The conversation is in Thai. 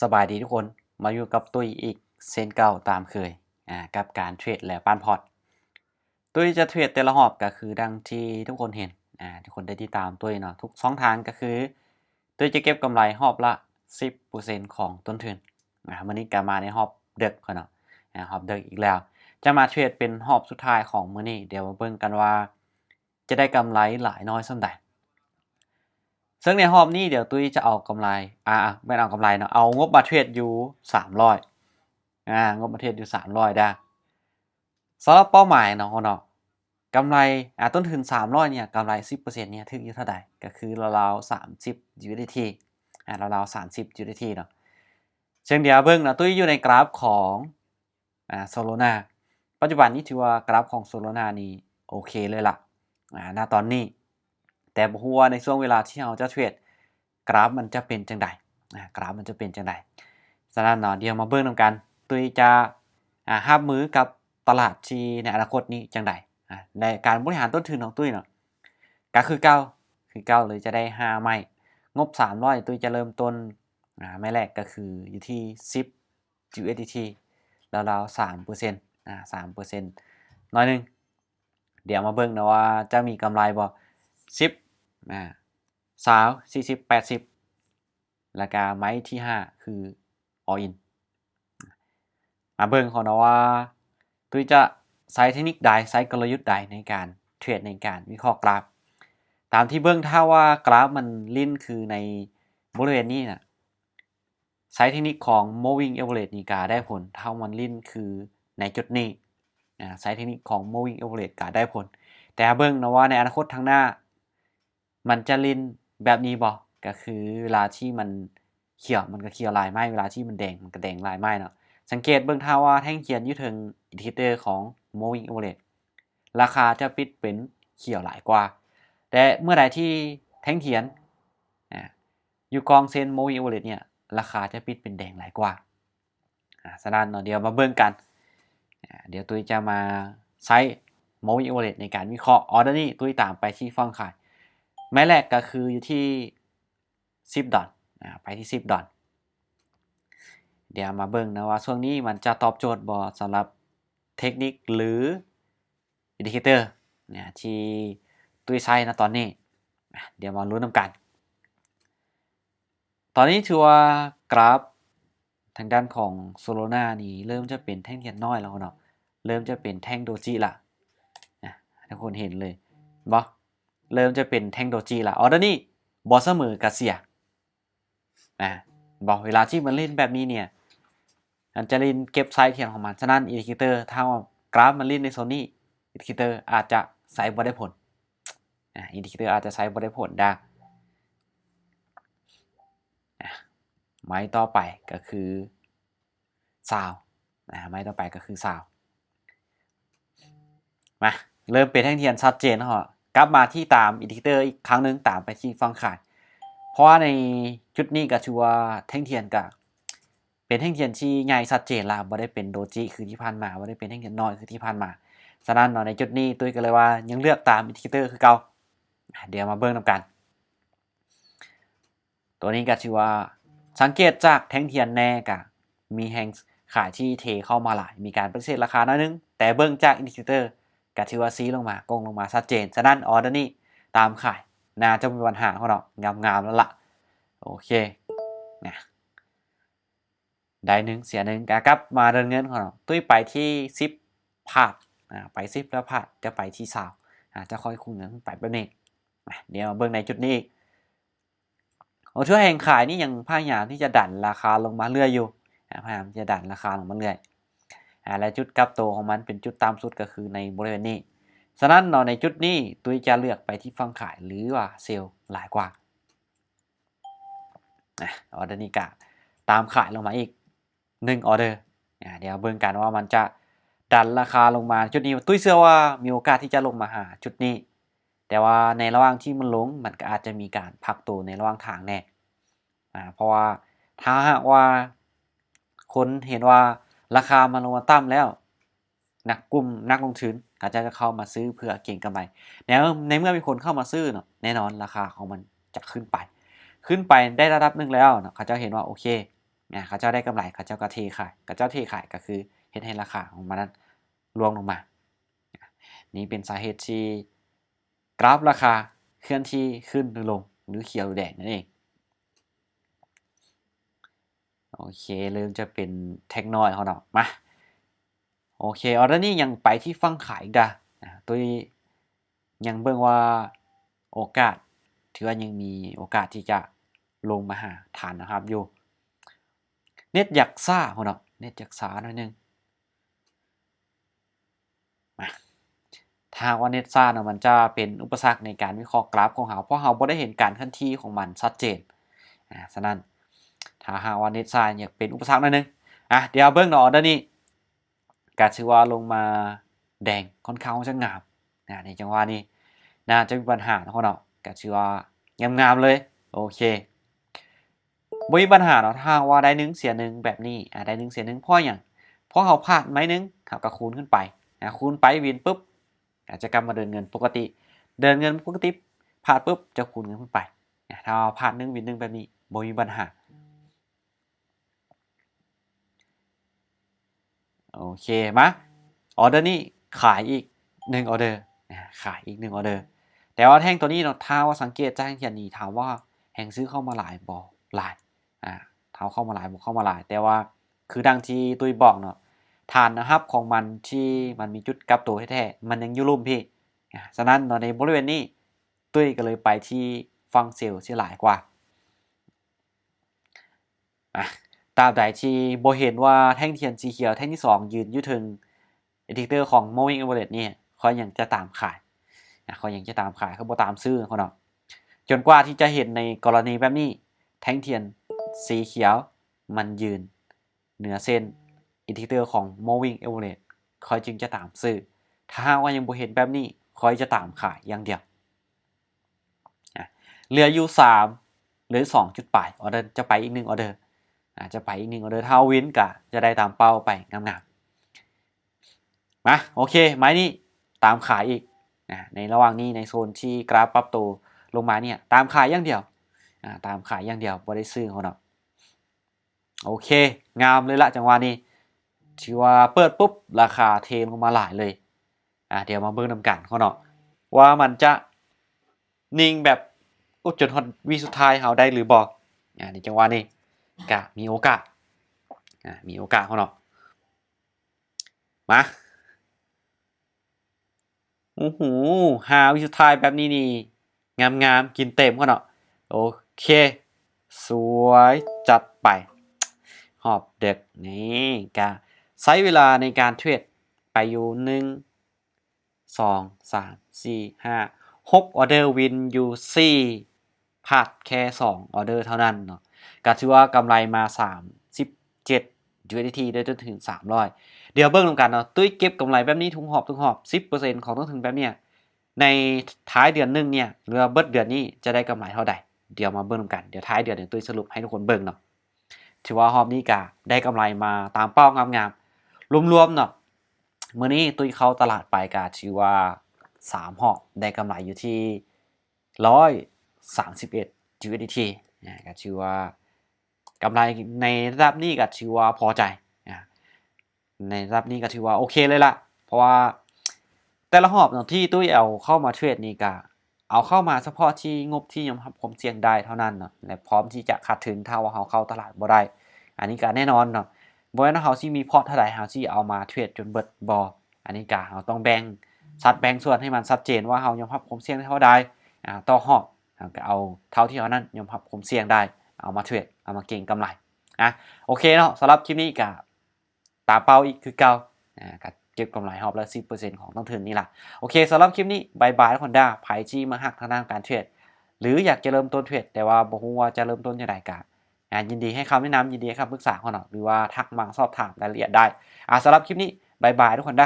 สบายดีทุกคนมาอยู่กับตุ้ยอีกเช่นเก่าตามเคยกับการเทรดและปั้นพอร์ตตุ้ยจะเทรดแต่ละรอบก็คือดังที่ทุกคนเห็นทุกคนได้ติดตามตุ้ยเนาะทุกช่องทางก็คือตุ้ยจะเก็บกำไรรอบละ 10% ของต้นทุนวันนี้ก็มาในรอบเดึกเนาะรอบเดึกอีกแล้วจะมาเทรดเป็นรอบสุดท้ายของมื้อนี้เดี๋ยวมาเบิ่งกันว่าจะได้กำไรหลายน้อยส่ำใดซึ่งในรอบนี้เดี๋ยวตุ้ยจะเอากำไรไม่เอากำไรเนาะเอางบมาเทรดอยู่300งบมาเทรดอยู่300ได้สำหรับเป้าหมายเนาะกำไรต้นทุน300เนี่ยกำไร 10% เนี่ยถึงอยู่เท่าใดก็คือราวๆ30 USDT ราวๆ30 USDT เนาะเชิงเดียวเบิ่งนะตุ้ยอยู่ในกราฟของSolana ปัจจุบันนี้ถือว่ากราฟของ Solana นี่โอเคเลยล่ะณตอนนี้แต่บ่ฮู้ว่าในช่วงเวลาที่เราจะเทรดกราฟมันจะเป็นจังไดกราฟมันจะเป็นจังไดฉะนั้นเนาะเดี๋ยวมาเบิ่งนำกันตุ้ยจะรับมือกับตลาดที่ในอนาคตนี้จังไดในการบริหารต้นทุนของตุ้ยเนาะก็คือเก่าเลยจะได้5ไม้งบ300ตุ้ยจะเริ่มต้นไม้แรกก็คืออยู่ที่10 USDT ราวๆ 3% 3%น้อยนึงเดี๋ยวมาเบิ่งนะว่าจะมีกำไรบ่10 20 40 80แล้วก็ไม้ที่5คือ all in มาเบิ่งเขานะว่าตุ้ยจะใช้เทคนิคใดใช้กลยุทธ์ใดในการเทรดในการวิเคราะห์กราฟตามที่เบิ่งถ้าว่ากราฟมันลิ้นคือในบริเวณนี้น่ะใช้เทคนิคของ moving average นี่ก็ได้ผลถ้ามันลิ้นคือในจุดนี้ใช้เทคนิคของ moving average ก็ได้ผลแต่เบิ่งนะว่าในอนาคตข้างหน้ามันจะลิ้นแบบนี้บ่ก็คือเวลาที่มันเขียวมันก็เขียวลายไม้เวลาที่มันแดงมันก็แดงลายไม้เนาะสังเกตเบิ่งถ้าว่าแท่งเขียนอยู่ถึงอินดิเคเตอร์ของ moving average ราคาจะปิดเป็นเขียวหลายกว่าแต่เมื่อใดที่แท่งเขียนอยู่กองเส้น moving average เนี่ยราคาจะปิดเป็นแดงหลายกว่าฉะนั้นเดี๋ยวมาเบิ่งกันเดี๋ยวตุ้ยจะมาใช้ moving average ในการวิเคราะห์ออเดอร์นี้ตุ้ยตามไปที่ฝั่งขายแม้แรกก็คืออยู่ที่10ดอลไปที่10ดอลเดี๋ยวมาเบิ่งนะว่าช่วงนี้มันจะตอบโจทย์บ่สำหรับเทคนิคหรืออินดิเคเตอร์ที่ตุ้ยใช้นะตอนนี้เดี๋ยวมาลุ้นนำกันตอนนี้ถือว่ากราฟทางด้านของ Solana นี่เริ่มจะเป็นแท่งเทียนน้อยแล้วเนาะเริ่มจะเป็นแท่งโดจิละทุกคนเห็นเลยบ่เริ่มจะเป็นแท่งโดจิละตอนนี้บ่เสมอกับเสียบอกเวลาที่มันเล่นแบบนี้เนี่ยมันจะเล่นเก็บไซส์เทียนของมันฉะนั้นอินดิเคเตอร์ถ้าว่ากราฟมันเล่นในโซนนี้อินดิเคเตอร์อาจจะใส่บ่ได้ผลอินดิเคเตอร์อาจจะใช้บ่ได้ผลได้ไม้ต่อไปก็คือซาวไม้ต่อไปก็คือซาวมาเริ่มเป็นแท่งเทียนชัดเจนแล้วกลับมาที่ตามอินดิเคเตอร์อีกครั้งนึงตามไปที่ฝั่งขายเพราะว่าในจุดนี้ก็ถือว่าแท่งเทียนก็เป็นแท่งเทียนที่ใหญ่ชัดเจนแล้วบ่ได้เป็นโดจิคือที่ผ่านมาบ่ได้เป็นแท่งเทียนน้อยคือที่ผ่านมาฉะนั้นในจุดนี้ตุ้ยก็เลยว่ายังเลือกตามอินดิเคเตอร์คือเก่าเดี๋ยวมาเบิ่งนำกันตัวนี้ก็ถือว่าสังเกตจากแท่งเทียนแน่ก็มีแห่งขายที่เทเข้ามาหลายมีการปฏิเสธราคาน้อยนึงแต่เบิ่งจากอินดิเคเตอร์ก็ถือว่าซีลงมากงลงมาชัดเจนฉะนั้นออเดอร์นี้ตามขายน่าจะมีปัญหาของเรางามๆแล้วล่ะโอเคนะได้หนึ่งเสียหนึ่งกลับมาเดินเงินของเราตุ้ยไปที่10พลาดไป10แล้วพลาดจะไปที่20จะค่อยคุมเงินไปแบบนี้เดี๋ยวมาเบิ่งในจุดนี้อีกช่วงแห่งขายนี่ยังพยายามที่จะดันราคาลงมาเรื่อยอยู่พยายามจะดันราคาลงมาเรื่อยและจุดกลับตัวของมันเป็นจุดตามสุดก็คือในบริเวณนี้ฉะนั้นในจุดนี้ตุ้ยจะเลือกไปที่ฝั่งขายหรือว่าเซลล์หลายกว่าออเดอร์นี้ก็ตามขายลงมาอีก1ออเดอร์เดี๋ยวเบิ่งกันว่ามันจะดันราคาลงมาจุดนี้ตุ้ยเชื่อว่ามีโอกาสที่จะลงมาหาจุดนี้แต่ว่าในระหว่างที่มันลงมันก็อาจจะมีการพักตัวในระหว่างทางแน่เพราะว่าถ้าหากว่าคนเห็นว่าราคามันลงมาต่ำแล้วนักลงทุนอาจจะเข้ามาซื้อเพื่อเก็งกำไรในเมื่อมีคนเข้ามาซื้อเนาะแน่นอนราคาของมันจะขึ้นไปได้ระดับหนึ่งแล้วเนาะเขาจะเห็นว่าโอเค เขาเจ้าได้กำไรเขาเจ้าก็เทขายเขาเจ้าเทขายก็คือเฮ็ดให้ราคาของมันนั้นร่วงลงมานี่เป็นสาเหตุที่กราฟราคาเคลื่อนที่ขึ้นหรือลงหรือเขียวหรือแดงนั่นเองโอเคเริ่มจะเป็นเทคโนโลยีเขาเนาะมาโอเคออเดอร์นี้ยังไปที่ฟังขายอีกตัวยังเบิ่งว่าโอกาสถือว่ายังมีโอกาสที่จะลงมาหาฐานนะครับอยู่เน็ตอยากซ่าเขาเนาะเน็ตอยากซ่าหน่อยนึงมาถ้าว่าเน็ตซ่าเนาะมันจะเป็นอุปสรรคในการวิเคราะห์กราฟของเราเพราะเราไม่ได้เห็นการเคลื่อนที่ของมันชัดเจนฉะนั้นถ้าหากว่าเน็ตซ่าอยากเป็นอุปสรรคหน่อยนึงเดี๋ยวเบิ่งเนาะออเดอร์นี้การชื่อว่าลงมาแดงค่อนข้างจะงามในจังหวะนี้น่าจะมีปัญหาเขาเนาะการชื่อว่างามๆเลยโอเคบ่มีปัญหาเนาะถ้าว่าได้1เสีย1แบบนี้ได้1เสีย1เพราะหยังเพราะเขาพลาดไม้นึงเขาก็คูณขึ้นไปคูณไปวินปุ๊บจะกลับมาเดินเงินปกติเดินเงินปกติพลาดปุ๊บจะคูณเงินขึ้นไปถ้าพลาด1วิน1แบบนี้บ่มีปัญหาโอเคมาออเดอร์นี้ขายอีก1ออเดอร์ขายอีก1ออเดอร์แต่ว่าแท่งตัวนี้เนาะถ้าว่าสังเกตจากแท่งเทียนนี้ถามว่าแห่งซื้อเข้ามาหลายบ่หลายเท้าเข้ามาหลายบ่เข้ามาหลายแต่ว่าคือดังที่ตุ้ยบอกเนาะฐานนะครับของมันที่มันมีจุดกลับตัวแท้ๆมันยังอยู่ลุ่มพี่ฉะนั้นในบริเวณนี้ตุ้ยก็เลยไปที่ฟังเซลล์ที่หลายกว่าตราบใดที่บ่เห็นว่าแท่งเทียนสีเขียวแท่งที่2ยืนอยู่ถึงอินดิเคเตอร์ของ moving average เนี่ยเขายังจะตามขายเขายังจะตามขายเขาบ่ตามซื้อเขาเนาะจนกว่าที่จะเห็นในกรณีแบบนี้แท่งเทียนสีเขียวมันยืนเหนือเส้นอินดิเคเตอร์ของ moving average คอยจึงจะตามซื้อถ้าว่ายังบ่เห็นแบบนี้คอยจะตามขายอย่างเดียวเหลืออยู่3หรือ2จุดปลายออเดอร์จะไปอีก1ออเดอร์จะไปอีก1ออเดอร์ถ้าวินก็จะได้ตามเป้าไปงามๆมาโอเคไม้นี้ตามขายอีกในระหว่างนี้ในโซนที่กราฟปรับตัวลงมาเนี่ยตามขายอย่างเดียวตามขายอย่างเดียวบ่ได้ซื้อเขาเนาะโอเคงามเลยละจังหวะนี้ถือว่าเปิดปุ๊บราคาเทลงมาหลายเลยเดี๋ยวมาเบิ่งนำกันเขาเนาะว่ามันจะนิ่งแบบจนฮอดวีสุดท้ายเฮาได้หรือบ่ในจังหวะนี้ก็มีโอกาสมีโอกาสเขาเนาะมาโอ้โห5วิสุดท้ายแบบนี้นี่งามๆกินเต็มเขาเนาะโอเคสวยจัดไปหอบเด็กนี่ก็ใช้เวลาในการเทรดไปอยู่1 2 3 4 5 6ออเดอร์วินอยู่4พลาดแค่2ออเดอร์เท่านั้นเนาะก็ถือว่ากำไรมา37 USDT ได้จนถึง300เดี๋ยวเบิ่งนำกันเนาะตุ้ยเก็บกำไรแบบนี้ทุกหอบ 10% ของต้นทุนแบบเนี้ยในท้ายเดือนนึงเนี่ยหรือว่าเบิดเดือนนี้จะได้กำไรเท่าใดเดี๋ยวมาเบิ่งนำกันเดี๋ยวท้ายเดือนตุ้ยสรุปให้ทุกคนเบิ่งเนาะถือว่าหอบนี้ก็ได้กำไรมาตามเป้างามๆรวมๆเนาะมื้อนี้ตุ้ยเข้าตลาดไปก็ถือว่า3หอบได้กำไรอยู่ที่131 USDT ก็ถือว่ากำไรในระดับนี้ก็ถือว่าพอใจในระดับนี้ก็ถือว่าโอเคเลยล่ะเพราะว่าแต่ละหอบที่ตุ้ยเอาเข้ามาเทรดนี่ก็เอาเข้ามาเฉพาะที่งบที่ยอมรับความเสี่ยงได้เท่านั้นเนาะและพร้อมที่จะขาดทุนถ้าว่าเฮาเข้าตลาดบ่ได้อันนี้ก็แน่นอนเนาะบ่แม่นว่าเฮาสิมีพอร์ตเท่าใดเฮาสิเอามาเทรดจนเบิดบ่อันนี้ก็เฮาต้องแบ่งส่วนให้มันชัดเจนว่าเฮายอมรับความเสี่ยงเท่าใดต่อหอบก็เอาเท่าที่เฮานั้นยอมรับความเสี่ยงได้เอามาเทรดเอามาเก็งกำไรโอเคเนาะสำหรับคลิปนี้ก็ตามเป้าอีกคือเก่าก็เก็บกำไรหอบละ 10% ของต้นทุนนี่ล่ะโอเคสำหรับคลิปนี้บายบายทุกคนไผที่มาฮักทางด้านการเทรดหรืออยากจะเริ่มต้นเทรดแต่ว่าบ่ฮู้ว่าจะเริ่มต้นจังไดก็ยินดีให้คำแนะนำยินดีให้คำปรึกษาเขาเนาะหรือว่าทักมาสอบถามรายละเอียดได้สำหรับคลิปนี้บายบายทุกคน